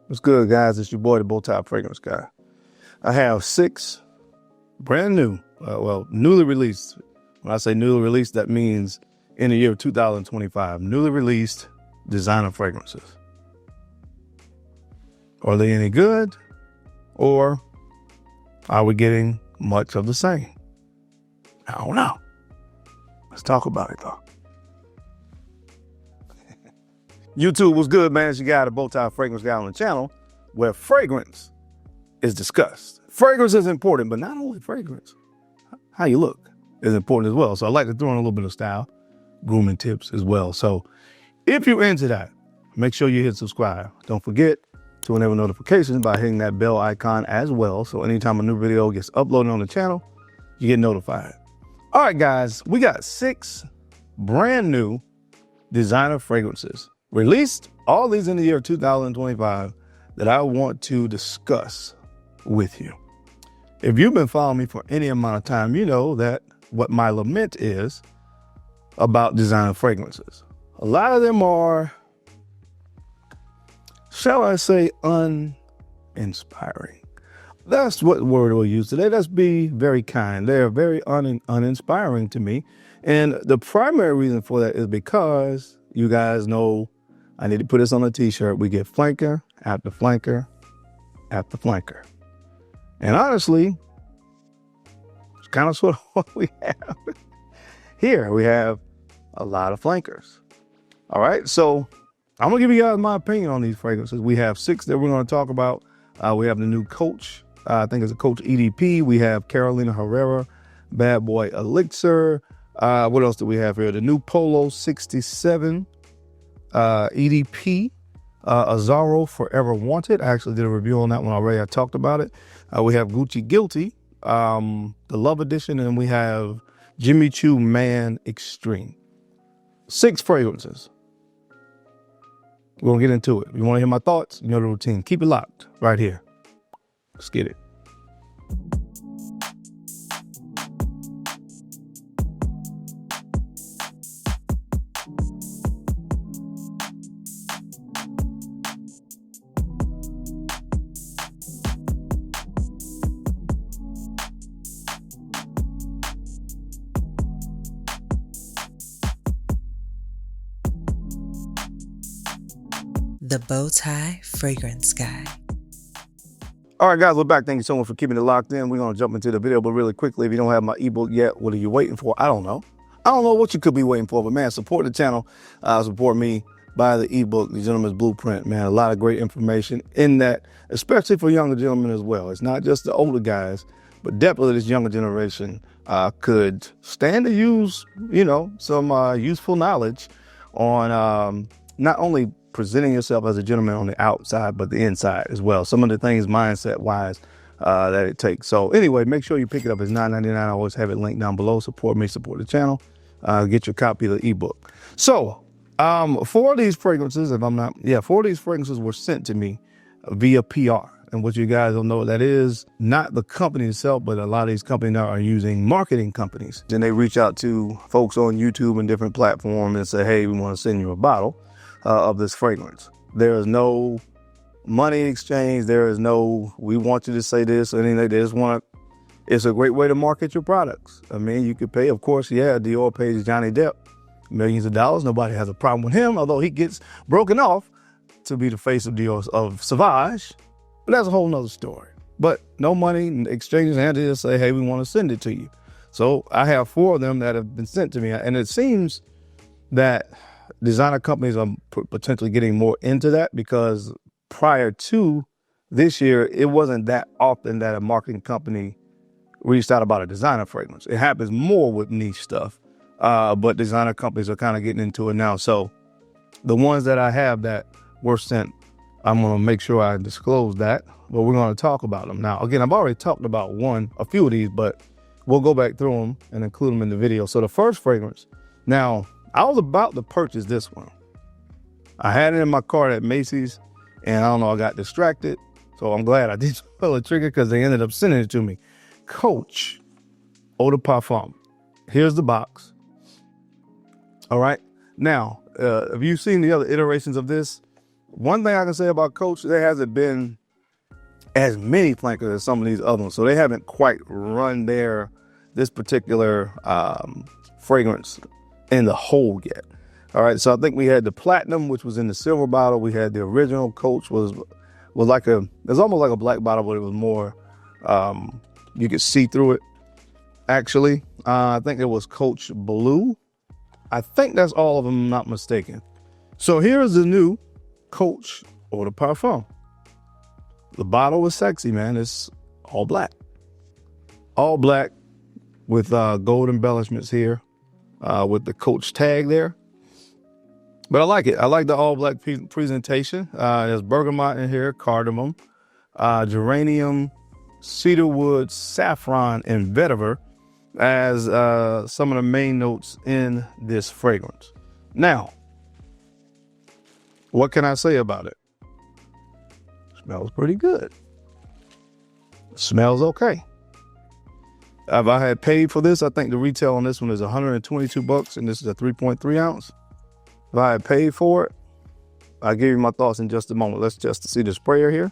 What's good, guys? It's your boy, the BowTie Fragrance Guy. I have 6 brand new, newly released. When I say newly released, that means in the year of 2025, newly released designer fragrances. Are they any good, or are we getting much of the same? I don't know. Let's talk about it, though. YouTube, what's good, man? It's your guy, the BowTie Fragrance Guy on the channel, where fragrance is discussed. Fragrance is important, but not only fragrance. How you look is important as well. So I like to throw in a little bit of style, grooming tips as well. So if you're into that, make sure you hit subscribe. Don't forget to enable notifications by hitting that bell icon as well. So anytime a new video gets uploaded on the channel, you get notified. All right, guys, we got 6 brand new designer fragrances released, all these in the year 2025, that I want to discuss with you. If you've been following me for any amount of time, you know that what my lament is about designer fragrances. A lot of them are, shall I say, uninspiring. That's what word we'll use today. Let's be very kind. They're very uninspiring to me. And the primary reason for that is because you guys know, I need to put this on a t-shirt. We get flanker after flanker after flanker. And honestly, it's kind of sort of what we have here. We have a lot of flankers. All right. So I'm going to give you guys my opinion on these fragrances. We have 6 that we're going to talk about. We have the new Coach. I think it's a Coach EDP. We have Carolina Herrera, Bad Boy Elixir. What else do we have here? The new Polo 67. EDP, Azaro Forever Wanted. I actually did a review on that one already. I talked about it. We have Gucci Guilty, the Love Edition, and we have Jimmy Choo Man Extreme. 6 fragrances. We're going to get into it. If you want to hear my thoughts, you know the routine. Keep it locked right here. Let's get it. The BowTie Fragrance Guy. All right, guys, we're back. Thank you so much for keeping it locked in. We're going to jump into the video, but really quickly, if you don't have my ebook yet, what are you waiting for? I don't know. I don't know what you could be waiting for, but man, support the channel. Support me. Buy the ebook, The Gentleman's Blueprint. Man, a lot of great information in that, especially for younger gentlemen as well. It's not just the older guys, but definitely this younger generation could stand to use, some useful knowledge on not only presenting yourself as a gentleman on the outside, but the inside as well. Some of the things mindset-wise that it takes. So anyway, make sure you pick it up. It's $9.99. I always have it linked down below. Support me, support the channel. Get your copy of the ebook. So 4 of these fragrances, 4 of these fragrances were sent to me via PR. And what you guys don't know, that is not the company itself, but a lot of these companies now are using marketing companies. And they reach out to folks on YouTube and different platforms and say, hey, we want to send you a bottle of this fragrance. There is no money exchange. There is no, we want you to say this or anything. They just want to, it's a great way to market your products. I mean, you could pay, of course, Dior pays Johnny Depp millions of dollars. Nobody has a problem with him, although he gets broken off to be the face of Dior, of Sauvage. But that's a whole nother story. But no money exchanges, and they just say, hey, we want to send it to you. So I have 4 of them that have been sent to me. And it seems that designer companies are potentially getting more into that, because prior to this year, it wasn't that often that a marketing company reached out about a designer fragrance. It happens more with niche stuff, but designer companies are kind of getting into it now. So the ones that I have that were sent, I'm going to make sure I disclose that, but we're going to talk about them. Now, again, I've already talked about a few of these, but we'll go back through them and include them in the video. So the first fragrance, now, I was about to purchase this one. I had it in my cart at Macy's, and I don't know, I got distracted. So I'm glad I did pull the trigger, because they ended up sending it to me. Coach Eau de Parfum. Here's the box. All right. Now, have you seen the other iterations of this? one thing I can say about Coach, there hasn't been as many flankers as some of these other ones. So they haven't quite run this particular fragrance in the hole yet. All right, so I think we had the platinum, which was in the silver bottle. We had the original Coach was like it's almost like a black bottle, but it was more, you could see through it. Actually, I think it was Coach Blue. I think that's all of them, I'm not mistaken. So here's the new Coach Eau de Parfum. The bottle was sexy, man. It's all black with gold embellishments here, with the Coach tag there. But I like it. I like the all black presentation. There's bergamot in here, cardamom, geranium, cedarwood, saffron, and vetiver as some of the main notes in this fragrance. Now, what can I say about it? Smells pretty good. Smells okay. If I had paid for this, I think the retail on this one is $122, and this is a 3.3 ounce. If I had paid for it, I'll give you my thoughts in just a moment. Let's just see the sprayer here.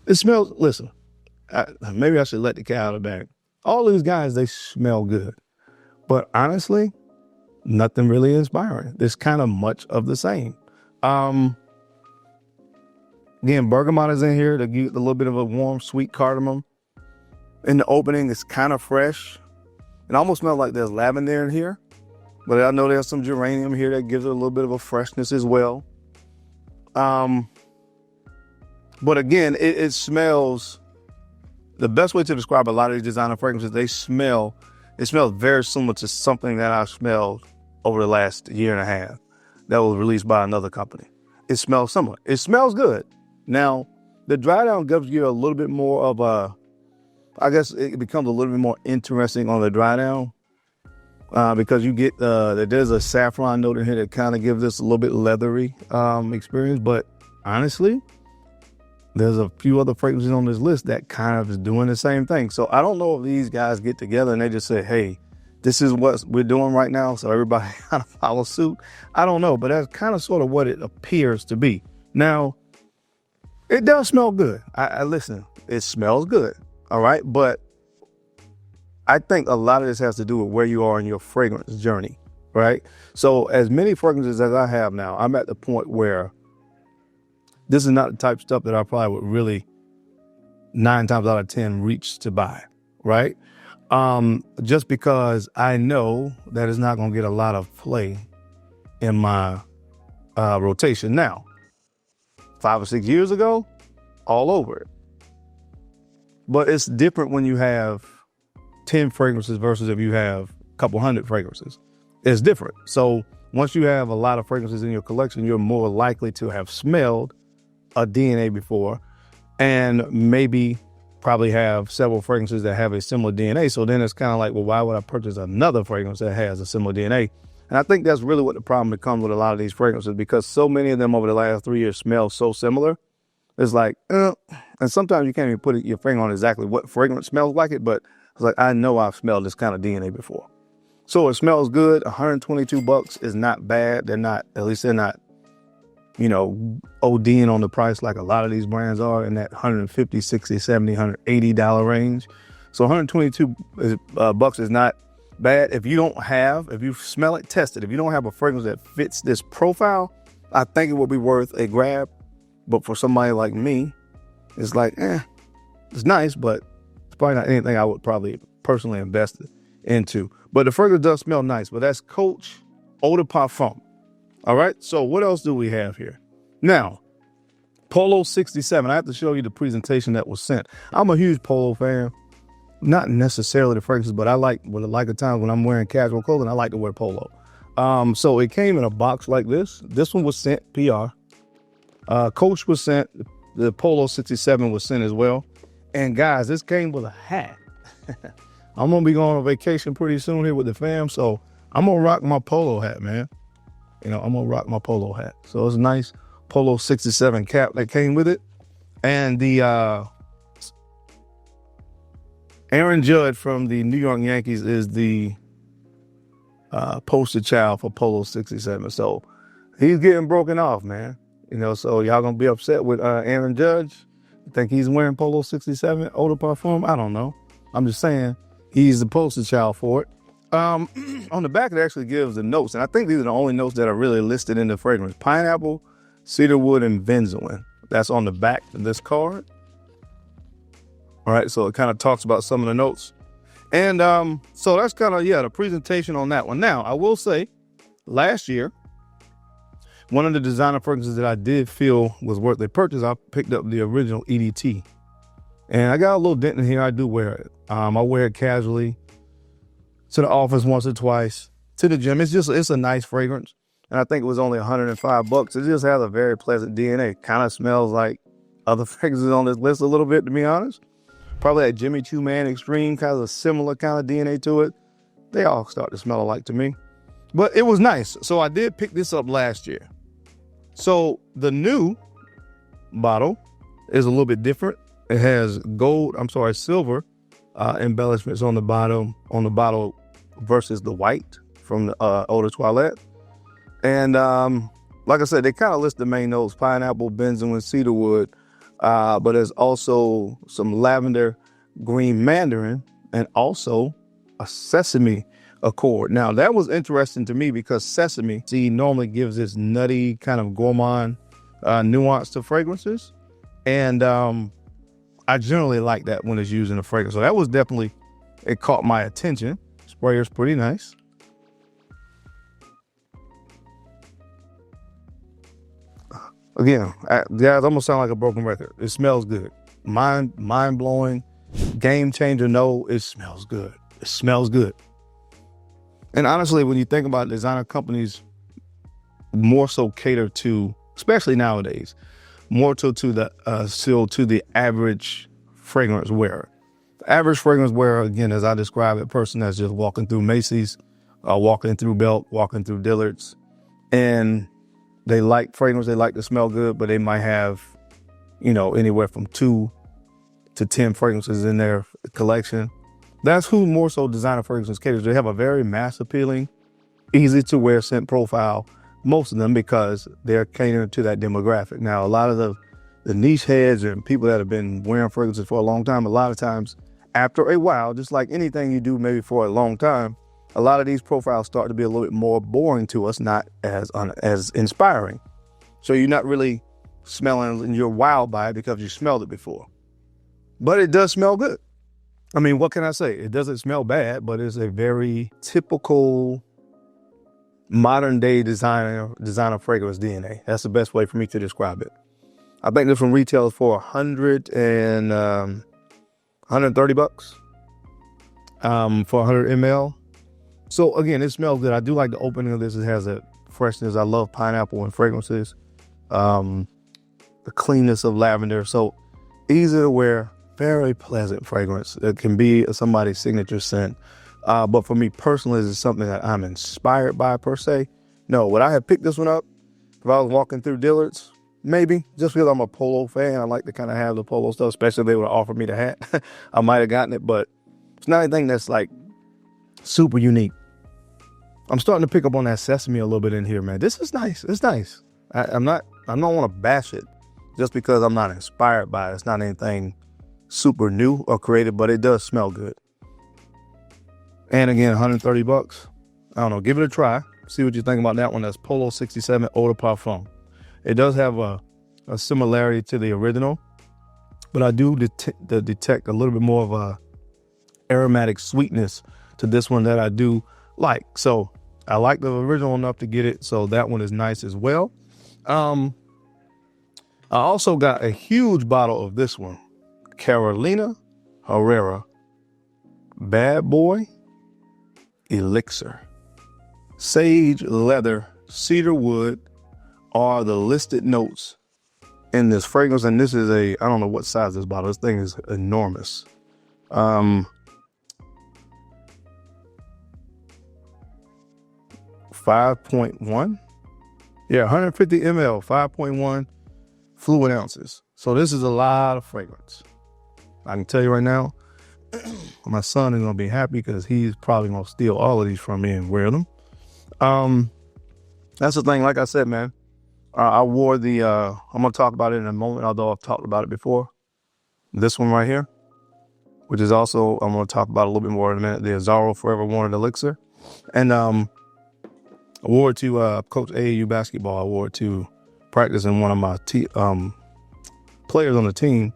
It smells, listen, maybe I should let the cat out of the bag. All these guys, they smell good. But honestly, nothing really inspiring. There's kind of much of the same. Again, bergamot is in here to give a little bit of a warm, sweet cardamom. In the opening, it's kind of fresh. It almost smells like there's lavender in here, but I know there's some geranium here that gives it a little bit of a freshness as well. But again, it smells, the best way to describe a lot of these designer fragrances, it smells very similar to something that I've smelled over the last year and a half that was released by another company. It smells similar. It smells good. Now, the dry down gives you a little bit more of a, I guess it becomes a little bit more interesting on the dry down because you get, there's a saffron note in here that kind of gives this a little bit leathery experience. But honestly, there's a few other fragrances on this list that kind of is doing the same thing. So I don't know if these guys get together and they just say, hey, this is what we're doing right now, so everybody kind of follow suit. I don't know, but that's kind of sort of what it appears to be. Now, it does smell good. I listen, it smells good. All right. But I think a lot of this has to do with where you are in your fragrance journey. Right. So as many fragrances as I have now, I'm at the point where this is not the type of stuff that I probably would really 9 times out of 10 reach to buy. Right. Just because I know that it's not going to get a lot of play in my rotation. Now, 5 or 6 years ago, all over it. But it's different when you have 10 fragrances versus if you have a couple hundred fragrances. It's different. So once you have a lot of fragrances in your collection, you're more likely to have smelled a DNA before and maybe probably have several fragrances that have a similar DNA. So then it's kind of like, well, why would I purchase another fragrance that has a similar DNA? And I think that's really what the problem becomes with a lot of these fragrances, because so many of them over the last 3 years smell so similar. It's like, and sometimes you can't even put your finger on exactly what fragrance smells like it, but it's like, I know I've smelled this kind of DNA before. So it smells good. $122 is not bad. They're not, at least they're not, ODing on the price like a lot of these brands are in that $150, $60, $70, $180 range. So $122 is not bad. If you smell it, test it. If you don't have a fragrance that fits this profile, I think it would be worth a grab. But for somebody like me, it's like, it's nice, but it's probably not anything I would probably personally invest into. But the fragrance does smell nice. But that's Coach Eau de Parfum. All right. So what else do we have here? Now, Polo 67. I have to show you the presentation that was sent. I'm a huge Polo fan. Not necessarily the fragrances, but I like at times when I'm wearing casual clothing, I like to wear Polo. So it came in a box like this. This one was sent PR. Coach was sent. The Polo 67 was sent as well. And guys, this came with a hat. I'm going to be going on vacation pretty soon here with the fam. So I'm going to rock my Polo hat, man. I'm going to rock my Polo hat. So it's a nice Polo 67 cap that came with it. And the Aaron Judge from the New York Yankees is the poster child for Polo 67. So he's getting broken off, man. You know, so y'all gonna be upset with Aaron Judge? Think he's wearing Polo 67 Eau de Parfum? I don't know. I'm just saying he's the poster child for it. On the back, it actually gives the notes, and I think these are the only notes that are really listed in the fragrance: pineapple, cedarwood, and benzoin. That's on the back of this card. All right, so it kind of talks about some of the notes. And so that's kind of, the presentation on that one. Now, I will say, last year, one of the designer fragrances that I did feel was worth a purchase, I picked up the original EDT. And I got a little dent in here. I do wear it. I wear it casually to the office once or twice, to the gym. It's a nice fragrance. And I think it was only $105. It just has a very pleasant DNA. Kind of smells like other fragrances on this list a little bit, to be honest. Probably that Jimmy Choo Man Extreme, kind of a similar kind of DNA to it. They all start to smell alike to me. But it was nice. So I did pick this up last year. So the new bottle is a little bit different. It has silver embellishments on the bottle versus the white from the Eau de Toilette. And like I said, they kind of list the main notes: pineapple, benzoin, cedarwood. But there's also some lavender, green mandarin, and also a sesame accord. Now, that was interesting to me because sesame seed normally gives this nutty kind of gourmand nuance to fragrances. And I generally like that when it's used in a fragrance. So that was definitely, it caught my attention. Sprayer's pretty nice. Again, guys, almost sound like a broken record. It smells good. Mind-blowing, game changer. No, it smells good. It smells good. And honestly, when you think about designer companies, more so cater to, especially nowadays, more to the average fragrance wearer. The average fragrance wearer, again, as I describe it, person that's just walking through Macy's, walking through Belk, walking through Dillard's, and they like fragrance, they like to smell good, but they might have, anywhere from 2 to 10 fragrances in their collection. That's who more so designer fragrances caters. They have a very mass appealing, easy to wear scent profile, most of them, because they're catering to that demographic. Now, a lot of the niche heads and people that have been wearing fragrances for a long time, a lot of times after a while, just like anything you do maybe for a long time, a lot of these profiles start to be a little bit more boring to us, not as inspiring. So you're not really smelling and you're wowed by it because you smelled it before. But it does smell good. I mean, what can I say? It doesn't smell bad, but it's a very typical modern day designer fragrance DNA. That's the best way for me to describe it. I think this one retails for $130 for 100 ml. So again, it smells good. I do like the opening of this. It has a freshness. I love pineapple and fragrances. The cleanness of lavender. So easy to wear, very pleasant fragrance. It can be somebody's signature scent. But for me personally, it's something that I'm inspired by per se. No, would I have picked this one up if I was walking through Dillard's? Maybe, just because I'm a Polo fan. I like to kind of have the Polo stuff, especially if they would have offered me the hat. I might have gotten it, but it's not anything that's like super unique. I'm starting to pick up on that sesame a little bit in here, man. This is nice. It's nice. I don't want to bash it just because I'm not inspired by it. It's not anything super new or creative, but it does smell good. And again, $130. I don't know. Give it a try. See what you think about that one. That's Polo 67 Eau de Parfum. It does have a similarity to the original, but I do detect a little bit more of a aromatic sweetness to this one that I do like. So I like the original enough to get it. So that one is nice as well. I also got a huge bottle of this one. Carolina Herrera Bad Boy Elixir. Sage, leather, cedar wood are the listed notes in this fragrance. And this is I don't know what size this bottle. This thing is enormous. 5.1. Yeah, 150 ml, 5.1 fluid ounces. So this is a lot of fragrance. I can tell you right now, my son is going to be happy because he's probably going to steal all of these from me and wear them. That's the thing. Like I said, man, I wore the, I'm going to talk about it in a moment, although I've talked about it before. This one right here, which is also, I'm going to talk about a little bit more in a minute, the Azzaro Forever Wanted Elixir. And I wore it to coach AAU basketball. I wore it to practice, and one of my players on the team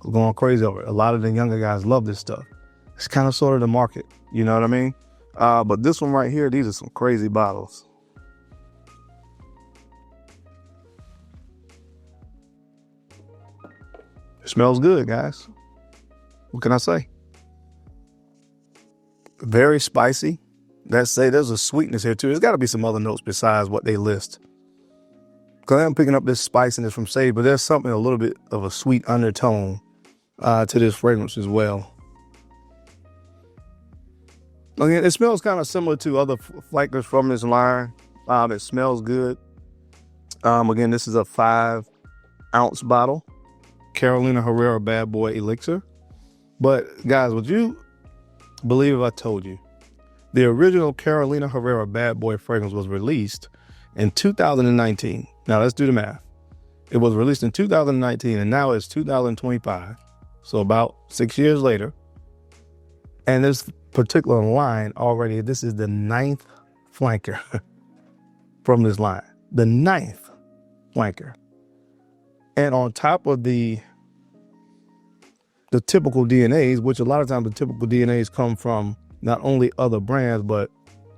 was going crazy over it. A lot of the younger guys love this stuff. It's kind of sort of the market, you know what I mean? But this one right here, these are some crazy bottles. It smells good, guys. What can I say? Very spicy. Let's say there's a sweetness here too. There's got to be some other notes besides what they list. Because I'm picking up this spiciness from sage, but there's something a little bit of a sweet undertone to this fragrance as well. Again, it smells kind of similar to other flankers from this line. It smells good. Again, this is a 5-ounce bottle. Carolina Herrera Bad Boy Elixir. But guys, would you believe if I told you the original Carolina Herrera Bad Boy fragrance was released in 2019? Now let's do the math. It was released in 2019 and now it's 2025. So about 6 years later. And this particular line already, this is the 9th flanker from this line. The 9th flanker. And on top of the typical DNAs, which a lot of times the typical DNAs come from not only other brands, but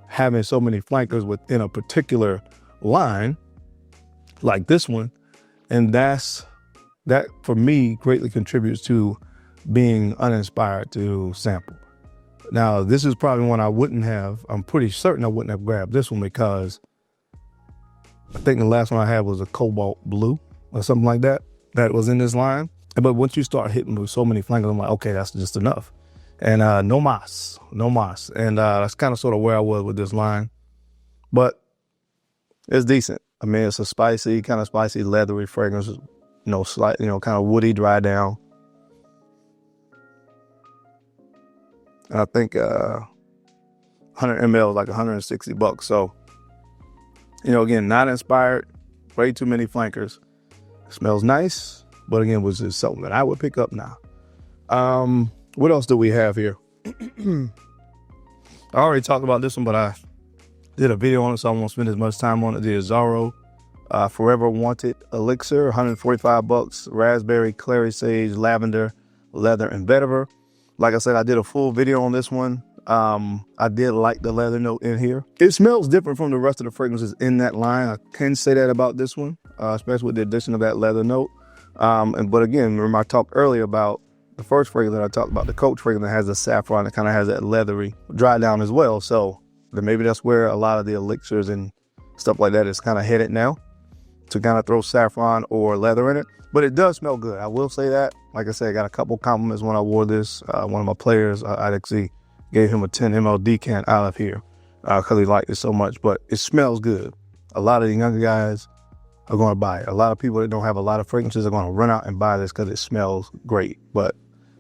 having so many flankers within a particular line, like this one. And that for me greatly contributes to being uninspired to sample. Now, this is probably one I'm pretty certain I wouldn't have grabbed this one because I think the last one I had was a cobalt blue or something like that was in this line. But once you start hitting with so many flankers, I'm like, okay, that's just enough. And no mas. And that's kind of sort of where I was with this line. But it's decent. I mean, it's a kind of spicy, leathery fragrance, slight, kind of woody, dry down. And I think 100 ml is like $160. So, again, not inspired, way too many flankers. It smells nice, but again, was just something that I would pick up now. What else do we have here? I already talked about this one, but I did a video on it, so I won't spend as much time on it. The Azzaro Forever Wanted Elixir, $145, raspberry, clary sage, lavender, leather, and vetiver. Like I said, I did a full video on this one. I did like the leather note in here. It smells different from the rest of the fragrances in that line. I can say that about this one, especially with the addition of that leather note. But again, remember I talked earlier about the first fragrance that I talked about, the Coach fragrance that has the saffron that kind of has that leathery dry down as well. So then maybe that's where a lot of the elixirs and stuff like that is kind of headed now, to kind of throw saffron or leather in it. But it does smell good. I will say that. Like I said, I got a couple compliments when I wore this. One of my players, I actually gave him a 10 ml decant out of here because he liked it so much. But it smells good. A lot of the younger guys are going to buy it. A lot of people that don't have a lot of fragrances are going to run out and buy this because it smells great. But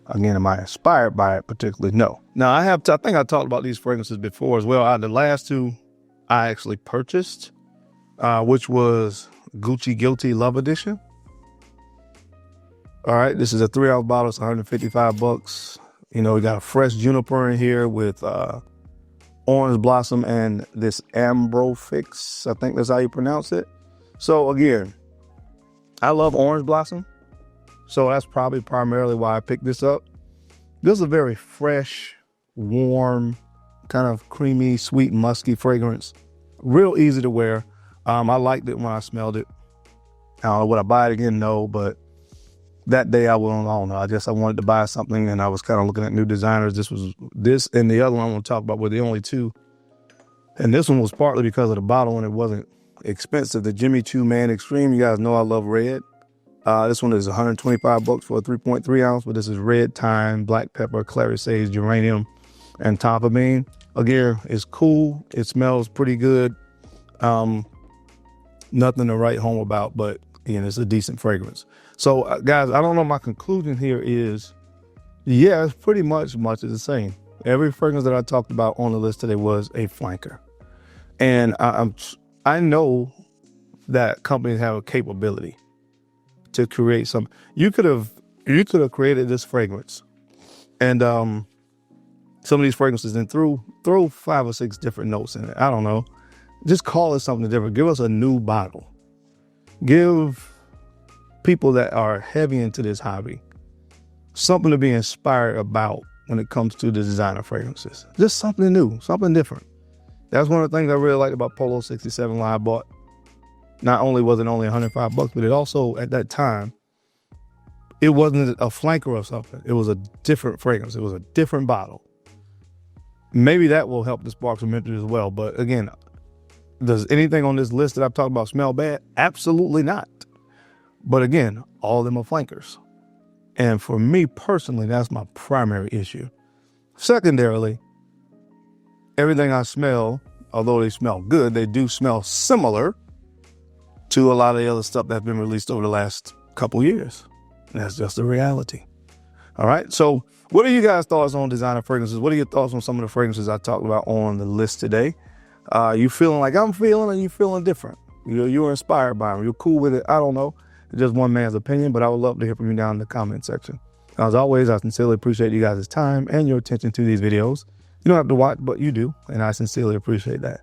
again, am I inspired by it particularly? No. Now, I think I talked about these fragrances before as well. The last two I actually purchased, which was Gucci Guilty Love Edition. All right, this is a 3-ounce bottle. It's $155. We got a fresh juniper in here with orange blossom and this Ambrofix. I think that's how you pronounce it. So again, I love orange blossom. So that's probably primarily why I picked this up. This is a very fresh, warm, kind of creamy, sweet, musky fragrance. Real easy to wear. I liked it when I smelled it. I don't know, would I buy it again? No, but that day I don't know. I wanted to buy something and I was kind of looking at new designers. This and the other one I want to talk about were the only two. And this one was partly because of the bottle and it wasn't expensive. The Jimmy Choo Man Extreme. You guys know I love red. This one is $125 for a 3.3 ounce, but this is red thyme, black pepper, clary sage, geranium, and tonka bean. Again, it's cool. It smells pretty good. Nothing to write home about, but again, it's a decent fragrance. So guys, I don't know. My conclusion here is, yeah, it's pretty much the same. Every fragrance that I talked about on the list today was a flanker. And I know that companies have a capability to create some. You could have created this fragrance, and some of these fragrances, and throw 5 or 6 different notes in it. I don't know. Just call it something different. Give us a new bottle. Give people that are heavy into this hobby something to be inspired about when it comes to the designer fragrances. Just something new, something different. That's one of the things I really liked about Polo 67 line I bought. Not only was it only $105, but it also, at that time, it wasn't a flanker or something. It was a different fragrance. It was a different bottle. Maybe that will help to spark some interest as well. But again, does anything on this list that I've talked about smell bad? Absolutely not. But again, all of them are flankers. And for me personally, that's my primary issue. Secondarily, everything I smell, although they smell good, they do smell similar to a lot of the other stuff that's been released over the last couple years. And that's just the reality. All right. So what are you guys' thoughts on designer fragrances? What are your thoughts on some of the fragrances I talked about on the list today? You feeling like I'm feeling, and you feeling different? You were inspired by them. You're cool with it. I don't know. It's just one man's opinion, but I would love to hear from you down in the comment section. As always, I sincerely appreciate you guys' time and your attention to these videos. You don't have to watch, but you do, and I sincerely appreciate that.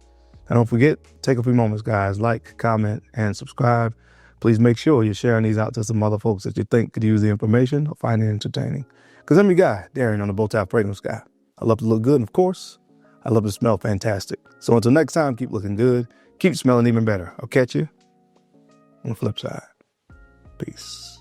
And don't forget, take a few moments, guys. Like, comment, and subscribe. Please make sure you're sharing these out to some other folks that you think could use the information or find it entertaining. Because I'm your guy, Darren, on the BowTie Fragrance Guy. I love to look good, and of course, I love to smell fantastic. So until next time, keep looking good. Keep smelling even better. I'll catch you on the flip side. Peace.